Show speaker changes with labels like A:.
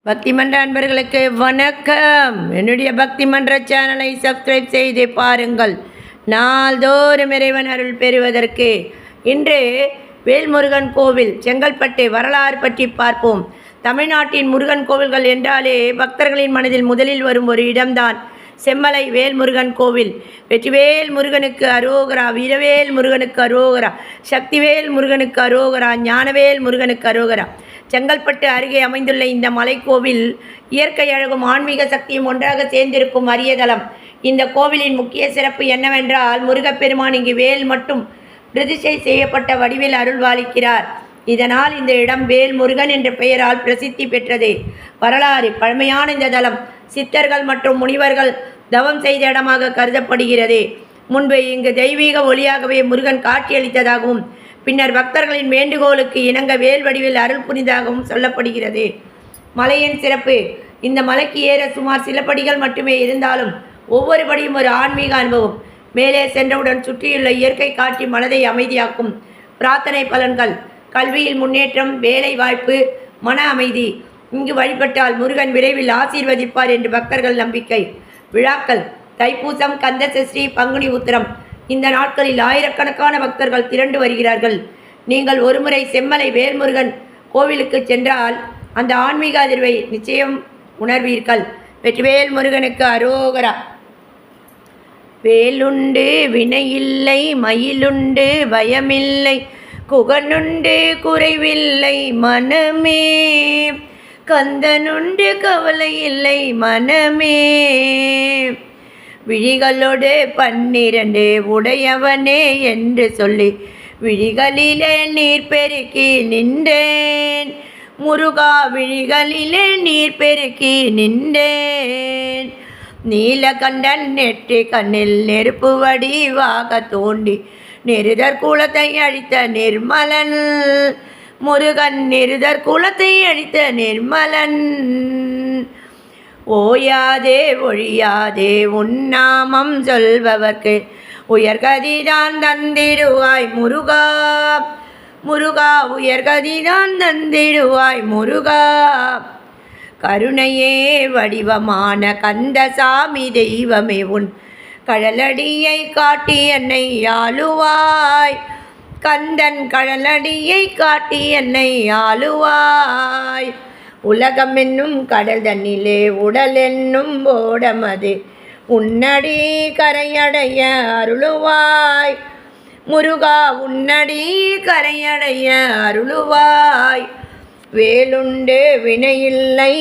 A: பக்தி மன்ற அன்பர்களுக்கு வணக்கம். என்னுடைய பக்தி மன்ற சேனலை சப்ஸ்கிரைப் செய்து பாருங்கள். நாள்தோறும் இறைவன் அருள் பெறுவதற்கு இன்று வேல்முருகன் கோவில் செங்கல்பட்டு வரலாறு பற்றி பார்ப்போம். தமிழ்நாட்டின் முருகன் கோவில்கள் என்றாலே பக்தர்களின் மனதில் முதலில் வரும் ஒரு இடம்தான் செம்மலை வேல்முருகன் கோவில். வெற்றிவேல் முருகனுக்கு அரோகரா, வீரவேல் முருகனுக்கு அரோகரா, சக்திவேல் முருகனுக்கு அரோகரா, ஞானவேல் முருகனுக்கு அரோகரா. செங்கல்பட்டு அருகே அமைந்துள்ள இந்த மலைக்கோவில் இயற்கை அழகும் ஆன்மீக சக்தியும் ஒன்றாக சேர்ந்திருக்கும் அரியதலம். இந்த கோவிலின் முக்கிய சிறப்பு என்னவென்றால் முருகப்பெருமான் இங்கு வேல் மட்டும் பிரதிஷ்டை செய்யப்பட்ட வடிவில் அருள்வாளிக்கிறார். இதனால் இந்த இடம் வேல் முருகன் என்ற பெயரால் பிரசித்தி பெற்றது. வரலாறு பழமையான இந்த தலம் சித்தர்கள் மற்றும் முனிவர்கள் தவம் செய்த இடமாக கருதப்படுகிறது. முன்பு இங்கு தெய்வீக ஒளியாகவே முருகன் காட்சியளித்ததாகவும் பின்னர் பக்தர்களின் வேண்டுகோளுக்கு இணங்க வேல் வடிவில் அருள் புரிந்ததாகவும் சொல்லப்படுகிறது. மலையின் சிறப்பு இந்த மலைக்கு ஏற சுமார் சில படிகள் மட்டுமே இருந்தாலும் ஒவ்வொரு படியும் ஒரு ஆன்மீக அனுபவம். மேலே சென்றவுடன் சுற்றியுள்ள இயற்கை காட்சி மனதை அமைதியாக்கும். பிரார்த்தனை பலன்கள் கல்வியில் முன்னேற்றம், வேலை வாய்ப்பு, மன அமைதி. இங்கு வழிபட்டால் முருகன் விரைவில் ஆசீர்வதிப்பார் என்று பக்தர்கள் நம்பிக்கை. விழாக்கள் தைப்பூசம், கந்தசஷ்டி, பங்குனி உத்திரம். இந்த நாட்களில் ஆயிரக்கணக்கான பக்தர்கள் திரண்டு வருகிறார்கள். நீங்கள் ஒருமுறை செம்மலை வேல்முருகன் கோவிலுக்கு சென்றால் அந்த ஆன்மீக அதிர்வை நிச்சயம் உணர்வீர்கள். வெற்றிவேல் முருகனுக்கு அரோகரா. வேலுண்டு வினையில்லை, மயிலுண்டு பயமில்லை, குகனுண்டு குறைவில்லை மனமே, கந்தனுண்டு கவலை இல்லை மனமே, விழிகளோடு 12 உடையவனே என்று சொல்லி விழிகளிலே நீர் பெருக்கி நின்றேன் முருகா, விழிகளிலே நீர் பெருக்கி நின்றேன். நீலகண்டன் நெற்றி கண்ணில் நெருப்பு வடிவாக தோண்டி நிருதர் குலத்தை அழித்த நிர்மலன் முருகன், நிருதர் குலத்தை அழித்த நிர்மலன். ஓயாதே ஒழியாதே உன்னாமம் சொல்பவர்க்கு உயர்கதிதான் தந்திடுவாய் முருகா, முருகா உயர்கதிதான் தந்திடுவாய் முருகா. கருணையே வடிவமான கந்தசாமி தெய்வமே உன் கழலடியை காட்டி என்னை ஆளுவாய், கந்தன் கழலடியை காட்டி என்னை ஆளுவாய். உலகம் என்னும் கடல் தன்னிலே உடல் என்னும் ஓடமது உன்னடி கரையடைய அருளுவாய் முருகா, உன்னடி கரையடைய அருளுவாய். வேலுண்டு வினையில்லை